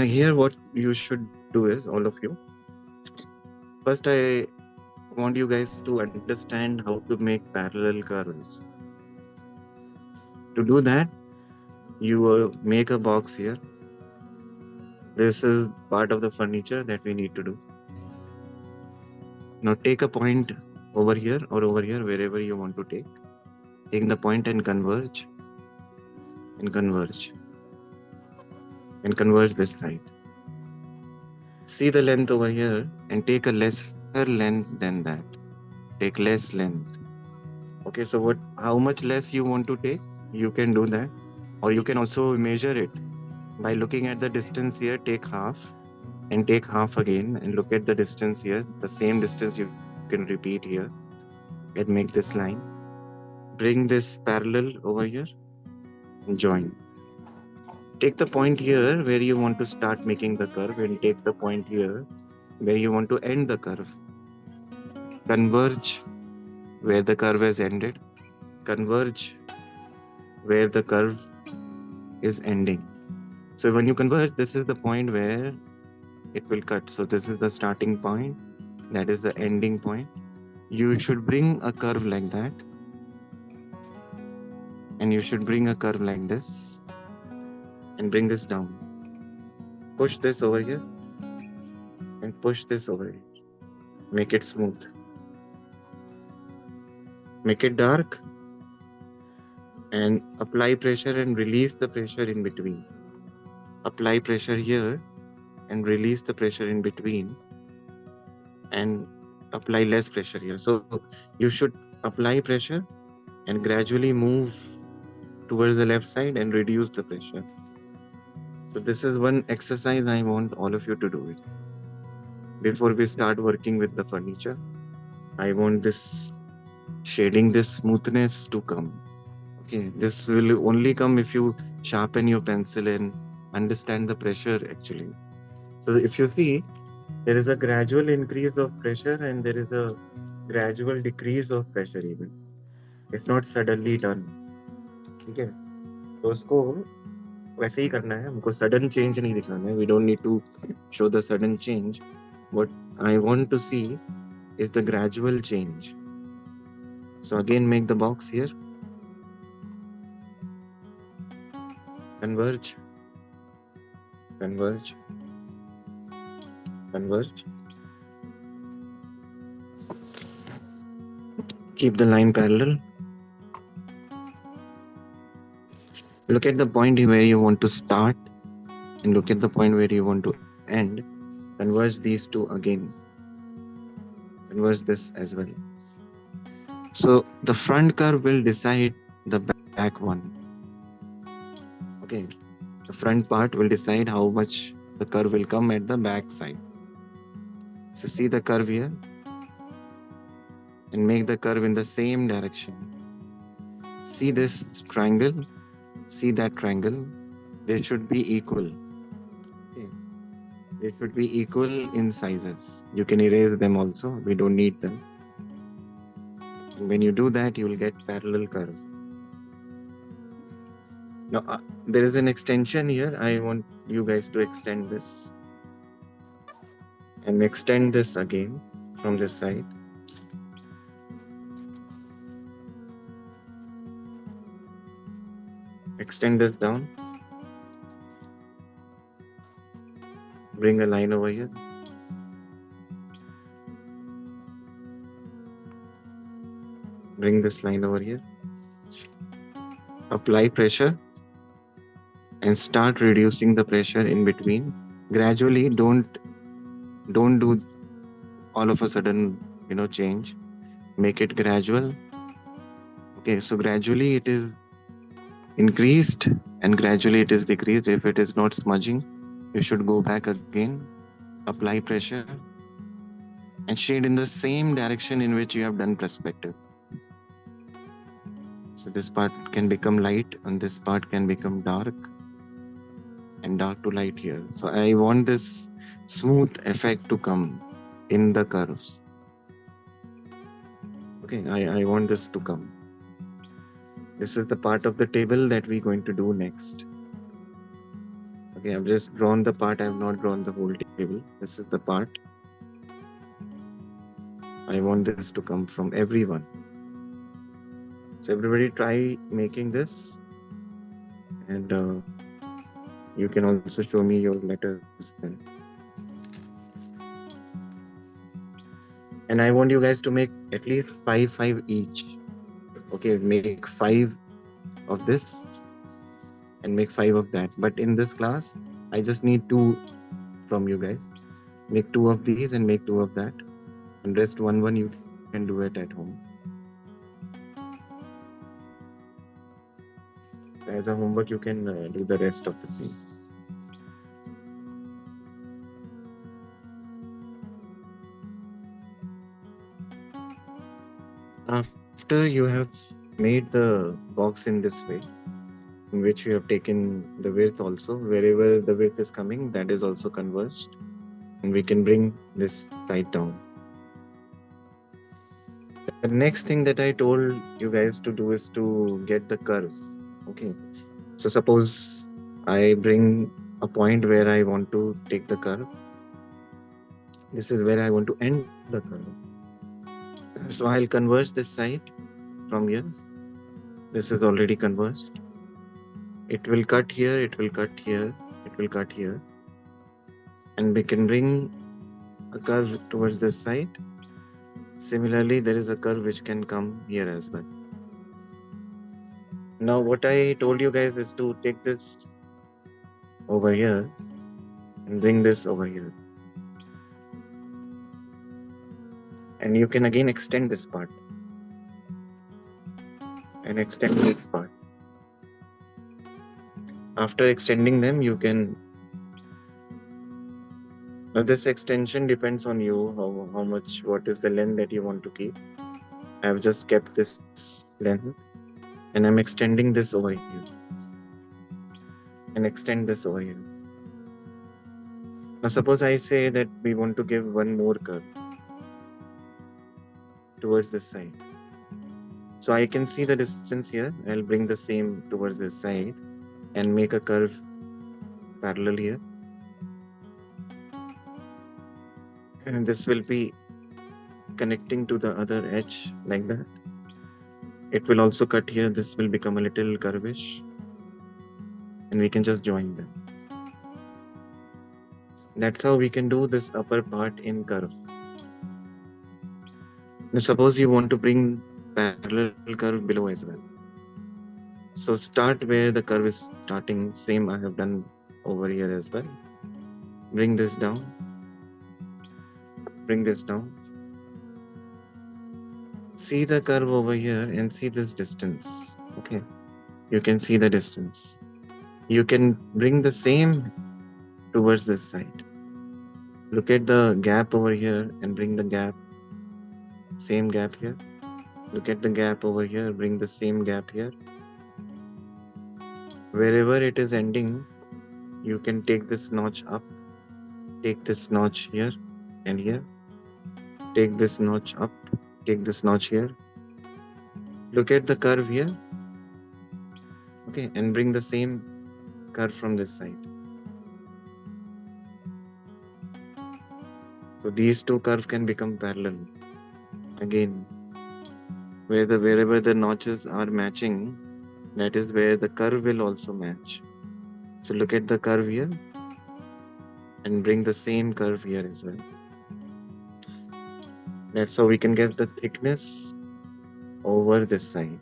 Here what you should do is, all of you, first I want you guys to understand how to make parallel curves. To do that, you make a box here. This is part of the furniture that we need to do. Now take a point over here or over here, wherever you want to take. Take the point and converge, and converge, and converge this side. See the length over here and take a lesser length than that. Take less length. Okay, so how much less you want to take, you can do that. Or you can also measure it by looking at the distance here, take half and take half again and look at the distance here. The same distance you can repeat here and make this line. Bring this parallel over here and join. Take the point here where you want to start making the curve and take the point here where you want to end the curve. Converge where the curve has ended. Converge where the curve is ending. So when you converge, this is the point where it will cut. So this is the starting point. That is the ending point. You should bring a curve like that. And you should bring a curve like this. And bring this down. Push this over here. And push this over here. Make it smooth. Make it dark. And apply pressure and release the pressure in between. Apply pressure here and release the pressure in between. And apply less pressure here. So you should apply pressure and gradually move towards the left side and reduce the pressure. So this is one exercise I want all of you to do it. Before we start working with the furniture, I want this shading, this smoothness to come. Okay, this will only come if you sharpen your pencil and understand the pressure actually. So if you see, there is a gradual increase of pressure and there is a gradual decrease of pressure even. It's not suddenly done. ठीक है, तो उसको वैसे ही करना है, हमको sudden change नहीं दिखाना है. We don't need to show the sudden change. What I want to see is the gradual change. So again, make the box here. Converge. Converge. Converge. Keep the line parallel. Look at the point where you want to start and look at the point where you want to end. Converge these two again. Converge this as well. So the front curve will decide the back one. Okay, the front part will decide how much the curve will come at the back side. So see the curve here and make the curve in the same direction. See this triangle, see that triangle. They should be equal. Okay. They should be equal in sizes. You can erase them also. We don't need them. And when you do that, you will get parallel curve. Now, there is an extension here. I want you guys to extend this. And extend this again from this side. Extend this down. Bring a line over here. Bring this line over here. Apply pressure and start reducing the pressure in between. Gradually, don't do all of a sudden, change. Make it gradual. Okay, so gradually it is increased and gradually it is decreased. If it is not smudging, you should go back again, apply pressure and shade in the same direction in which you have done perspective. So this part can become light and this part can become dark and dark to light here. So I want this smooth effect to come in the curves. Okay, I want this to come. This is the part of the table that we're going to do next. Okay, I've just drawn the part, I have not drawn the whole table. This is the part. I want this to come from everyone. So everybody try making this, and you can also show me your letters then. And I want you guys to make at least five each. Okay, make 5 of this and make 5 of that. But in this class, I just need 2 from you guys. Make 2 of these and make 2 of that. And rest one you can do it at home. As a homework, you can do the rest of the thing. After you have made the box in this way, in which you have taken the width also, wherever the width is coming, that is also converged. And we can bring this side down. The next thing that I told you guys to do is to get the curves. Okay. So suppose I bring a point where I want to take the curve. This is where I want to end the curve. So I'll converge this side from here. This is already converged. It will cut here, it will cut here, it will cut here. And we can bring a curve towards this side. Similarly, there is a curve which can come here as well. Now, what I told you guys is to take this over here and bring this over here. And you can again extend this part and extend this part. After extending them, you can. Now, this extension depends on you, how much, what is the length that you want to keep. I have just kept this length and I'm extending this over here and extend this over here. Now, suppose I say that we want to give one more curve towards this side. So I can see the distance here. I'll bring the same towards this side and make a curve parallel here. And this will be connecting to the other edge like that. It will also cut here. This will become a little curvish. And we can just join them. That's how we can do this upper part in curve. Now suppose you want to bring parallel curve below as well. So start where the curve is starting. Same I have done over here as well. Bring this down. Bring this down. See the curve over here and see this distance. Okay. You can see the distance. You can bring the same towards this side. Look at the gap over here and bring the gap. Same gap here. Look at the gap over here. Bring the same gap here. Wherever it is ending, you can take this notch up. Take this notch here and here. Take this notch up. Take this notch here. Look at the curve here. Okay, and bring the same curve from this side. So these two curves can become parallel. Again, wherever the notches are matching, that is where the curve will also match. So look at the curve here and bring the same curve here as well. That's how we can get the thickness over this side.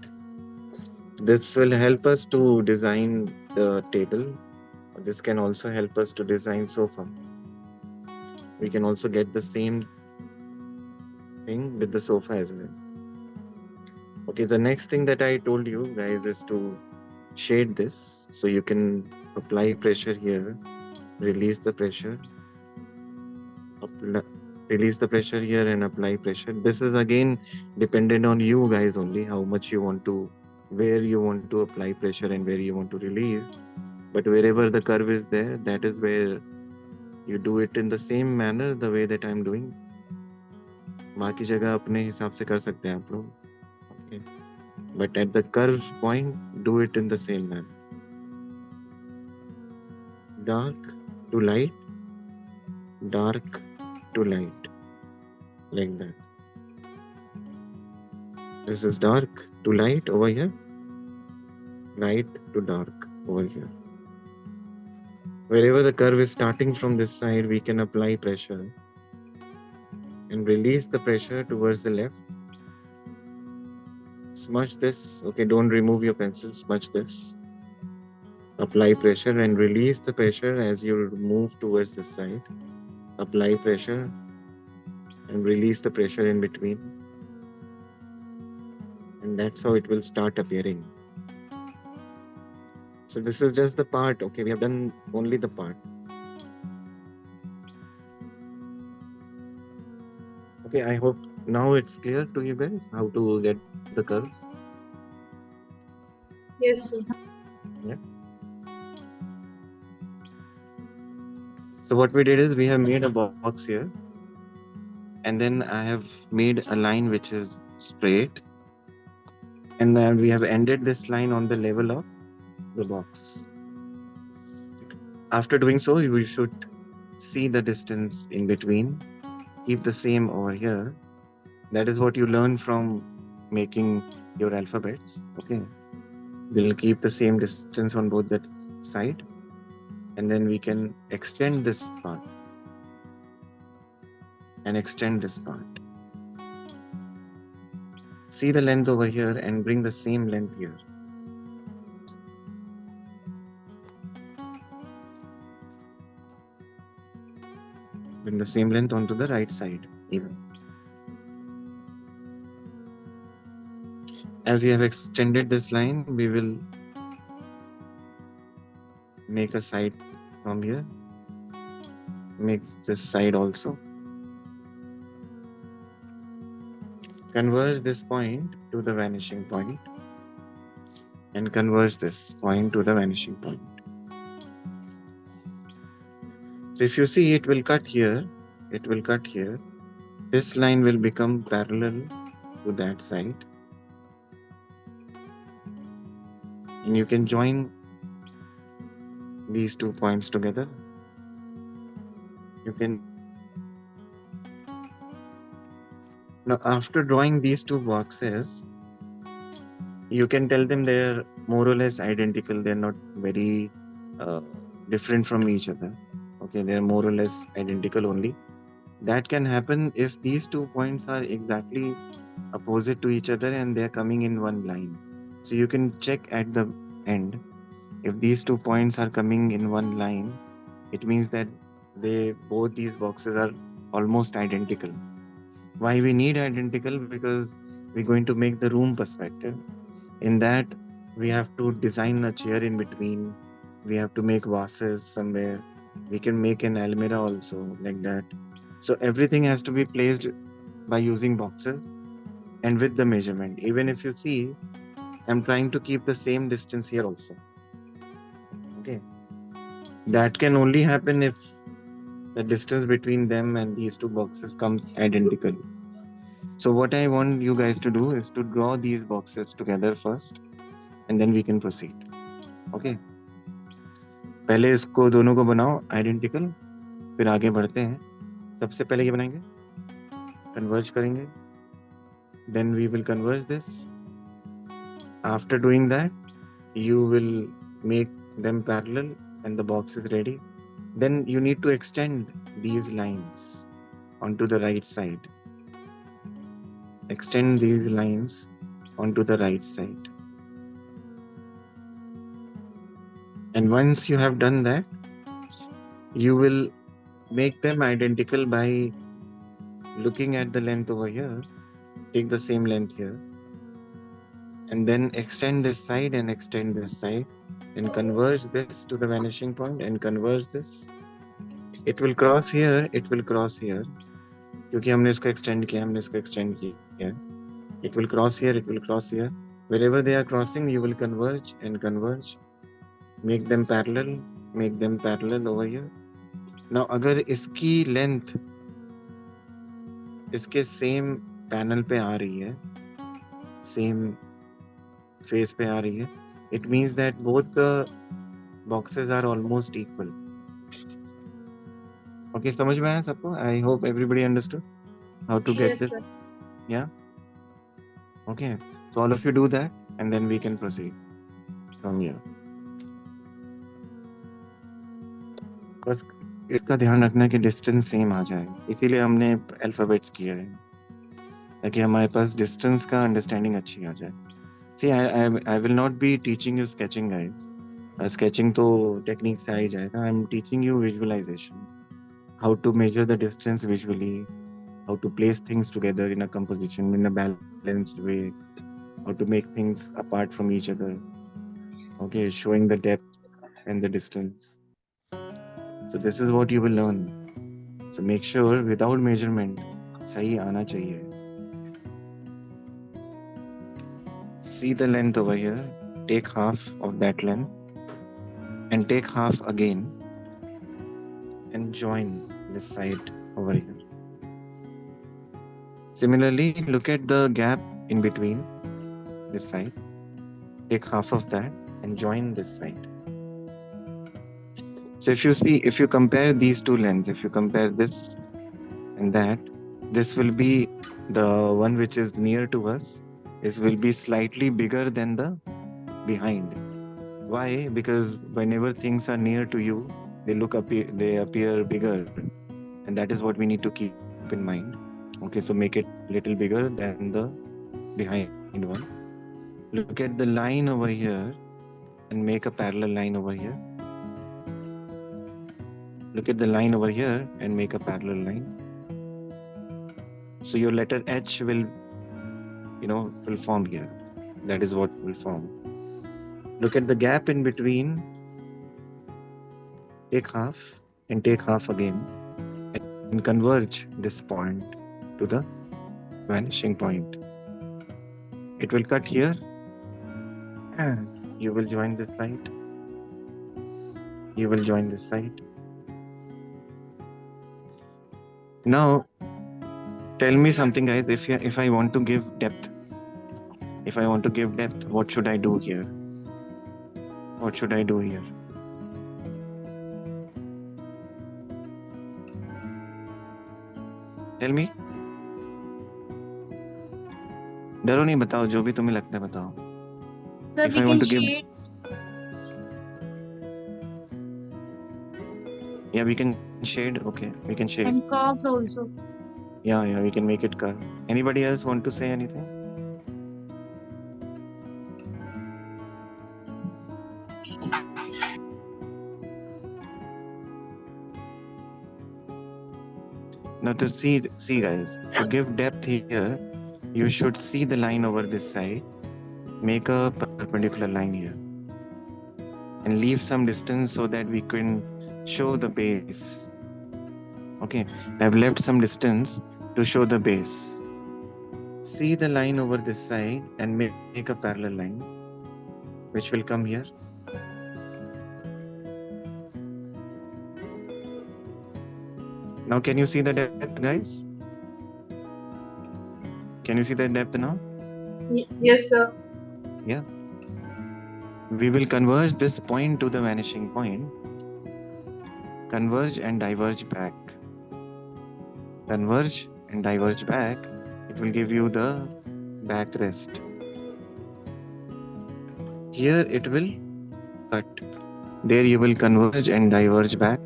This will help us to design the table. This can also help us to design sofa. We can also get the same thing with the sofa as well. Okay, the next thing that I told you guys is to shade this. So you can apply pressure here, release the pressure, release the pressure here and apply pressure. This is again dependent on you guys only, how much you want to, where you want to apply pressure and where you want to release. But wherever the curve is there, that is where you do it in the same manner the way that I'm doing. बाकी जगह अपने हिसाब से कर सकते हैं आप लोग. Okay. But at the curve point, do it in the same manner. dark to light, dark to light, like that. This is dark to light over here, light to dark over here. Wherever the curve is starting from this side, we can apply pressure and release the pressure towards the left. Smudge this. Okay, don't remove your pencil. Smudge this. Apply pressure and release the pressure as you move towards this side. Apply pressure and release the pressure in between. And that's how it will start appearing. So this is just the part. Okay, we have done only the part. Okay, I hope now it's clear to you guys how to get the curves. Yes. Yeah. So what we did is we have made a box here, and then I have made a line which is straight, and then we have ended this line on the level of the box. After doing so, we should see the distance in between, keep the same over here. That is what you learn from making your alphabets. Okay, we'll keep the same distance on both the side, and then we can extend this part and extend this part. See the length over here and bring the same length here. Bring the same length onto the right side even. As you have extended this line, we will make a side from here. Make this side also. Converge this point to the vanishing point, and converge this point to the vanishing point. So if you see, it will cut here, it will cut here. This line will become parallel to that side. And you can join these 2 points together. You can. Now, after drawing these 2 boxes, you can tell them they're more or less identical. They're not very different from each other. Okay, they're more or less identical only. That can happen if these 2 points are exactly opposite to each other and they're coming in one line. So you can check at the end. If these 2 points are coming in one line, it means that both these boxes are almost identical. Why we need identical? Because we're going to make the room perspective. In that, we have to design a chair in between. We have to make vases somewhere. We can make an almirah also, like that. So everything has to be placed by using boxes and with the measurement. Even if you see, I'm trying to keep the same distance here also. Okay. That can only happen if the distance between them and these 2 boxes comes identical. So what I want you guys to do is to draw these boxes together first, and then we can proceed. Okay. पहले इसको दोनों को बनाओ identical, फिर आगे बढ़ते हैं. सबसे पहले ये बनाएंगे, कन्वर्ज करेंगे, then we will converge this. After doing that, you will make them parallel and the box is ready. Then you need to extend these lines onto the right side. Extend these lines onto the right side. And once you have done that, you will make them identical by looking at the length over here. Take the same length here. And then extend this side and extend this side. And converge this to the vanishing point and converge this. It will cross here, it will cross here. क्योंकि हमने इसको extend किया, हमने इसको extend किया. It will cross here, it will cross here. Wherever they are crossing, you will converge and converge. Make them parallel over here. Now, अगर इसकी length इसके same panel पे आ रही है, same face पे आ रही है, it means that both the boxes are almost equal. Okay, समझ में आया सबको? I hope everybody understood how to get Yes, this. sir. Yeah. Okay. So all of you do that, and then we can proceed from here. बस इसका ध्यान रखना कि distance same आ जाए, इसीलिए हमने अल्फाबेट्स किया है ताकि हमारे पास डिस्टेंस का अंडरस्टैंडिंग अच्छी आ जाए. See, I will not be teaching you sketching, guys. Sketching तो टेक्निक से आ ही जाएगा. I'm teaching you visualization. How to measure the distance visually, how to place things together in a composition in a balanced way, how to make things apart from each other. Okay, showing the depth and the distance. So this is what you will learn. So make sure without measurement, सही आना चाहिए. See the length over here. Take half of that length and take half again and join this side over here. Similarly, look at the gap in between this side. Take half of that and join this side. So if you compare these two lengths, if you compare this and that, this will be the one which is near to us. This will be slightly bigger than the behind. Why? Because whenever things are near to you, they appear bigger, and that is what we need to keep in mind. Okay, so make it little bigger than the behind one. Look at the line over here and make a parallel line over here. Look at the line over here and make a parallel line. So your letter H will form here. That is what will form. Look at the gap in between. Take half and take half again and converge this point to the vanishing point. It will cut here. You will join this side. You will join this side. Now, tell me something, guys. If I want to give depth, what should I do here? What should I do here? Tell me. डरो नहीं, बताओ जो भी तुम्हें लगता है बताओ. Sir, If we I want can to give, shade. yeah, we can shade. Okay, we can shade. And curves also. Yeah, we can make it curve. Anybody else want to say anything? Now to see guys, to give depth here, you should see the line over this side, make a perpendicular line here, and leave some distance so that we can show the base. Okay, I've left some distance to show the base. See the line over this side and make a parallel line, which will come here. Now can you see the depth, guys? Can you see the depth now? Yes, sir. Yeah. We will converge this point to the vanishing point. Converge and diverge back. Converge and diverge back. It will give you the back rest. Here it will cut. There you will converge and diverge back.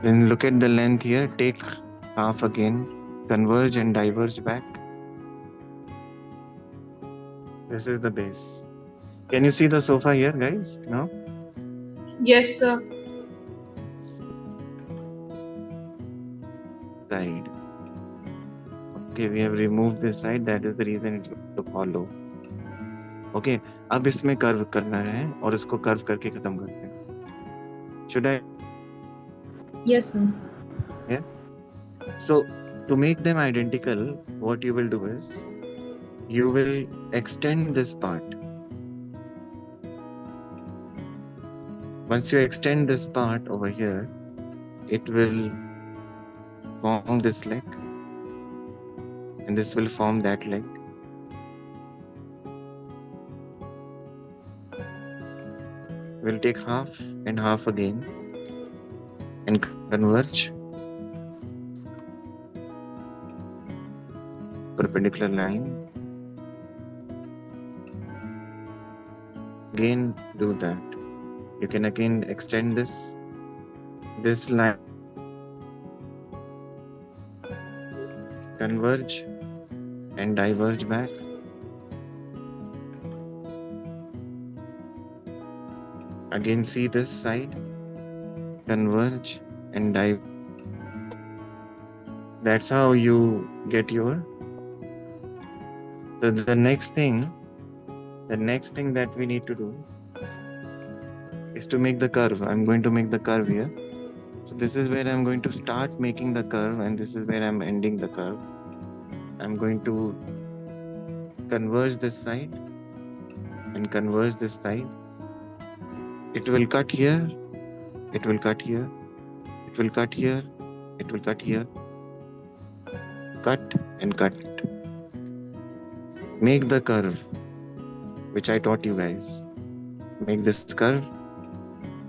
Then look at the length here. Take half again. Converge and diverge back. This is the base. Can you see the sofa here, guys? Now? Yes, sir. Side. Okay, we have removed this side. That is the reason it look hollow. Okay, अब इसमें curve करना है और इसको curve करके खत्म करते हैं. Should I? Yes, sir. Yeah. So to make them identical, what you will do is you will extend this part. Once you extend this part over here, it will form this leg, and this will form that leg. We'll take half and half again and converge. Perpendicular line. Again, do that. You can again extend this line, converge and diverge back. Again, see this side, converge and dive. That's how you get your. So the next thing that we need to do is to make the curve. I'm going to make the curve here. So this is where I'm going to start making the curve, and this is where I'm ending the curve. I'm going to converge this side and converge this side. It will cut here, it will cut here, it will cut here, it will cut here. Cut and cut. Make the curve, which I taught you guys. Make this curve,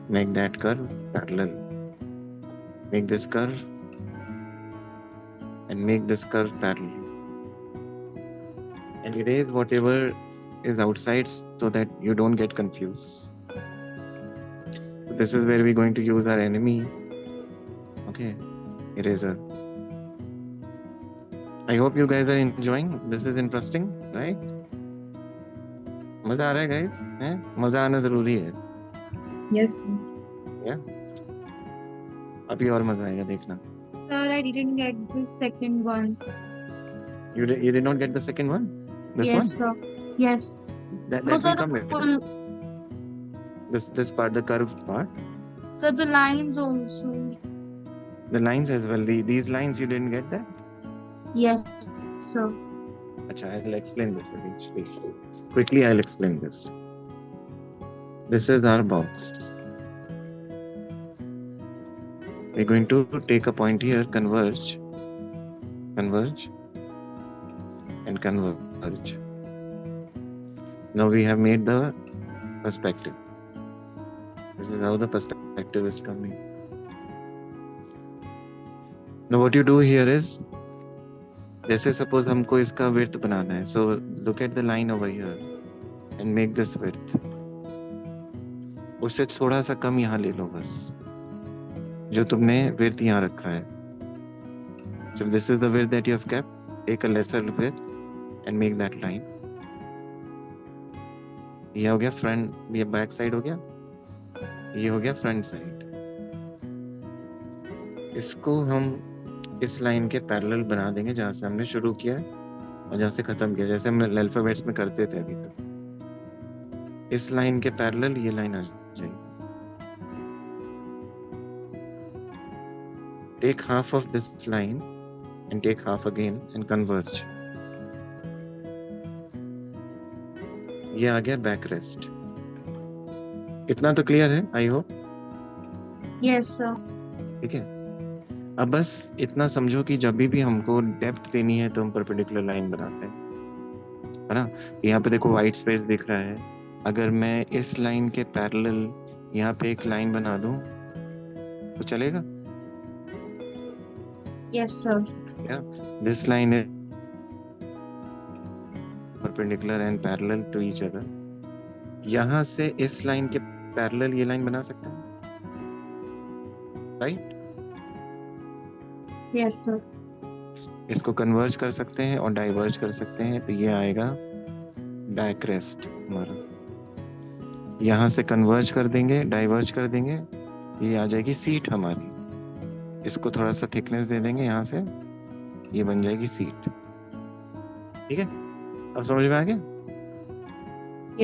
make that curve parallel. Make this curve and make this curve parallel. And erase whatever is outside so that you don't get confused. So this is where we're going to use our enemy. Okay, eraser. I hope you guys are enjoying. This is interesting, right? मजा आ रहा है guys? मजा आना जरूरी है. Yes. Yeah. अभी और मजा आएगा देखना. Sir, I didn't get the second one. You did not get the second one? This one? Yes, sir. Yes. That No, will sir, come the later. full, This part, the curve part. sir, the lines also. The lines as well. These lines you didn't get that? Yes, sir. Acha, I'll explain this eventually. Quickly, I'll explain this. This is our box. We're going to take a point here, converge, converge, and converge. Now we have made the perspective. This is how the perspective is coming. Now what you do here is, जैसे suppose हमको इसका width बनाना है, so look at the line over here and make this width. उससे थोड़ा सा कम यहाँ ले लो बस, जो तुमने width यहाँ रखा है. So this is the width that you have kept. Take a lesser width and make that line. ये हो गया front, ये back side हो गया, ये हो गया front side. इसको हम इस लाइन के पैरेलल बना देंगे जहां से हमने शुरू किया और जहां से खत्म किया, जैसे हम अल्फाबेट्स में करते थे अभी तक. इस लाइन के पैरेलल ये लाइन आ जाएगी. Take half of this line and take half again and converge. ये आ गया बैक रेस्ट. इतना तो क्लियर है, आई होप. Yes, sir. ठीक है. अब बस इतना समझो कि जब भी हमको डेप्थ देनी है तो हम परपेंडिकुलर लाइन बनाते हैं, है ना. यहाँ पे देखो वाइट स्पेस दिख रहा है. अगर मैं इस लाइन के पैरेलल यहाँ पे एक लाइन बना दूं तो चलेगा. Yes, sir. This line is perpendicular and parallel to each other. यहाँ से इस लाइन के पैरेलल ये लाइन बना सकते हैं, राइट? Yes, sir. इसको कन्वर्ज कर सकते हैं और डाइवर्ज कर सकते हैं, तो ये आएगा बैक रेस्ट हमारा. यहाँ से कन्वर्ज कर देंगे, डाइवर्ज कर देंगे, ये आ जाएगी सीट हमारी. इसको थोड़ा सा थिकनेस दे देंगे यहाँ से, ये बन जाएगी सीट. ठीक है, अब समझ में आ गया?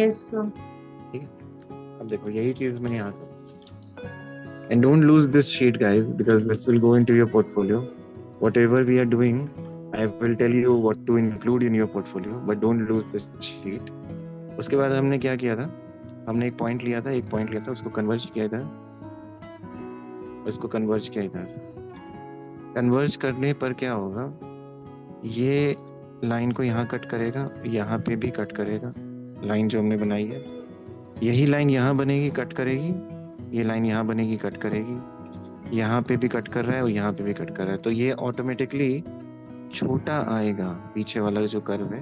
Yes, sir. ठीक है. अब देखो यही चीज मैं यहाँ कर. And don't lose this sheet, guys, because this will go into your portfolio. Whatever we are doing, I will tell you what to include in your portfolio, but don't lose this sheet. उसके बाद हमने क्या किया था? हमने एक point लिया था, उसको कन्वर्ज किया इधर, उसको कन्वर्ज किया इधर. कन्वर्ज करने पर क्या होगा? ये लाइन को यहाँ कट करेगा, यहाँ पे भी कट करेगा. लाइन जो हमने बनाई है, यही लाइन यहाँ बनेगी, कट करेगी. ये लाइन यहाँ बनेगी, कट करेगी. यहाँ पे भी कट कर रहा है और यहाँ पे भी कट कर रहा है, तो ये ऑटोमेटिकली छोटा आएगा, पीछे वाला जो कर्व है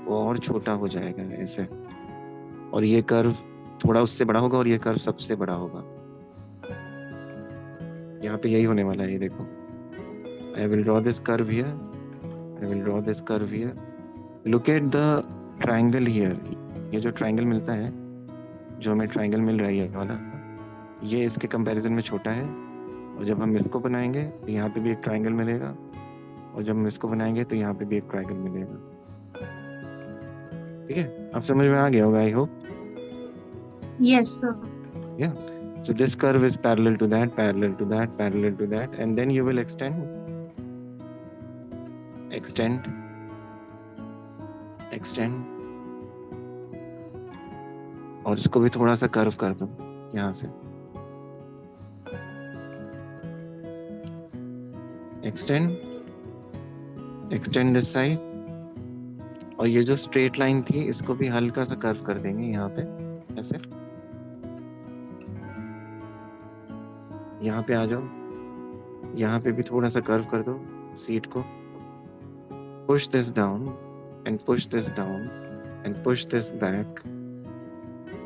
वो और छोटा हो जाएगा ऐसे, और ये कर्व थोड़ा उससे बड़ा होगा और ये कर्व सबसे बड़ा होगा। यहाँ पे यही होने वाला है, ये देखो। I will draw this curve here. I will draw this curve here. Look at the triangle here. ये जो ट्रायंगल मिलता है, जो हमें ट्रायंगल मिल रहा है ये वाला, ये इसके कंपैरिजन में छोटा है, और जब हम इसको बनाएंगे तो यहाँ पे भी एक ट्रायंगल मिलेगा, और जब हम इसको बनाएंगे तो यहाँ पे भी एक ट्रायंगल मिलेगा। ठीक है, आप समझ में आ गया होगा, I hope. Yes, sir. Yeah. So this curve is parallel to that, parallel to that, parallel to that, and then you will extend, extend, extend, और इसको भी थोड़ा सा कर्व कर दो यहाँ से, extend, extend this side, और ये जो स्ट्रेट लाइन थी इसको भी हल्का सा कर्व कर देंगे यहाँ पे ऐसे। यहाँ पे आ जाओ, यहाँ पे भी थोड़ा सा कर्व कर दो सीट को। Push this down and push this down and push this back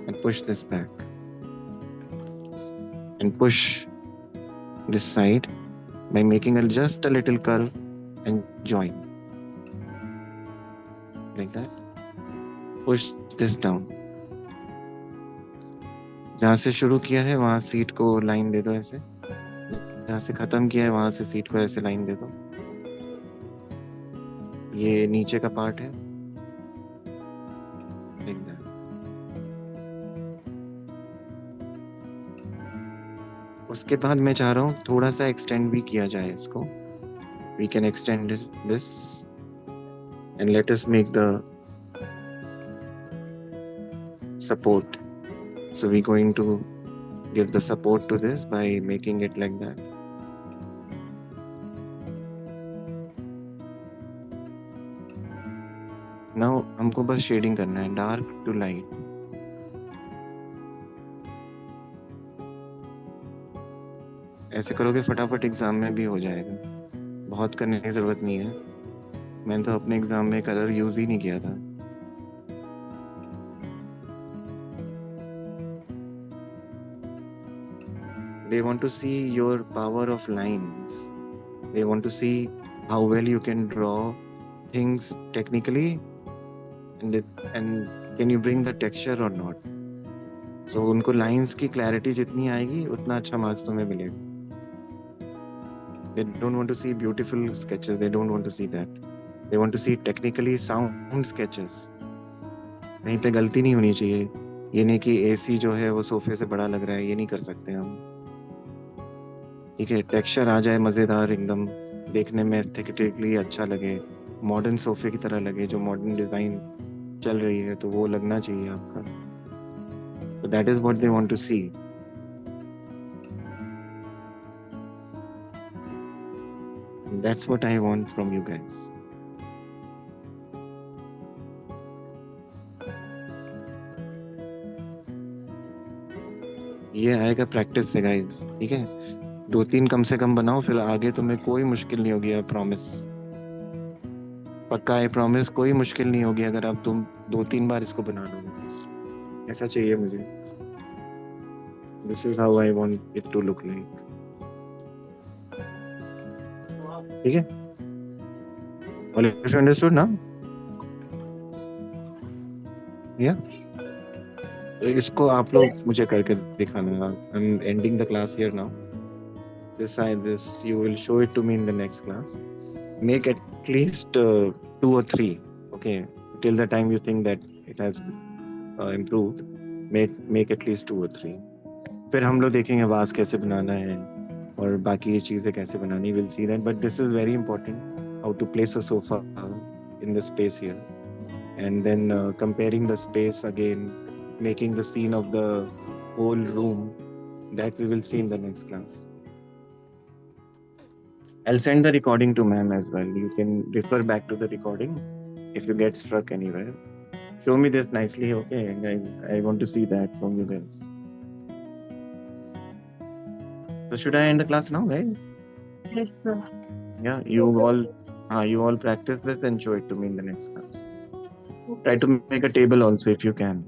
and push this back and push this side by making just a little curve and join like that. Push this down. जहाँ से शुरू किया है वहां seat को line दे दो ऐसे, जहाँ से खत्म किया है वहां से सीट को ऐसे लाइन दे दो। ये नीचे का पार्ट है, like that. उसके बाद मैं चाह रहा हूँ थोड़ा सा एक्सटेंड भी किया जाए इसको। We can extend this and let us make the support. So we're going to give the support to this by making it like that. Now हमको बस शेडिंग करना है, डार्क टू लाइट। ऐसे करोगे फटाफट एग्जाम में भी हो जाएगा, बहुत करने की जरूरत नहीं है। मैंने तो अपने एग्जाम में कलर यूज ही नहीं किया था। They want to see your power of lines. They want to see how well you can draw things technically, and can you bring the texture or not. So उनको lines की clarity जितनी आएगी उतना अच्छा marks तुम्हें मिलेगा। They don't want to see beautiful sketches. They don't want to see that. They want to see technically sound sketches. कहीं पे गलती नहीं होनी चाहिए। ये नहीं कि AC जो है वो सोफे से बड़ा लग रहा है, ये नहीं कर सकते हम। ठीक है, टेक्सचर आ जाए मजेदार, एकदम देखने में एस्थेटिकली अच्छा लगे, मॉडर्न सोफे की तरह लगे, जो मॉडर्न डिजाइन चल रही है तो वो लगना चाहिए आपका। So that is what they want to see. And that's what I want from you guys. ये आएगा प्रैक्टिस से गाइस, ठीक है। 2-3 कम से कम बनाओ, फिर आगे तुम्हें कोई मुश्किल नहीं होगी। आई प्रॉमिस, पक्का आई प्रॉमिस, कोई मुश्किल नहीं होगी अगर आप तुम 2-3 बार इसको बना लोगे। ऐसा चाहिए मुझे। This is how I want it to look like. ठीक है, all of you understood now? Yeah. तो इसको आप लोग मुझे करके दिखाना। I'm ending the class here now. This you will show it to me in the next class. Make at least 2 or 3. Okay, till the time you think that it has improved, make at least 2 or 3. फिर हम लोग देखेंगे वास कैसे बनाना है और बाकी ये चीजें कैसे बनानी। We'll see that, but this is very important, how to place a sofa in the space here, and then comparing the space again, making the scene of the whole room, that we will see in the next class. I'll send the recording to ma'am as well. You can refer back to the recording if you get struck anywhere. Show me this nicely, okay guys? I want to see that from you guys. So should I end the class now, guys? Yes, sir. Yeah, you all practice this and show it to me in the next class. Okay, Try to sir. make a table also if you can.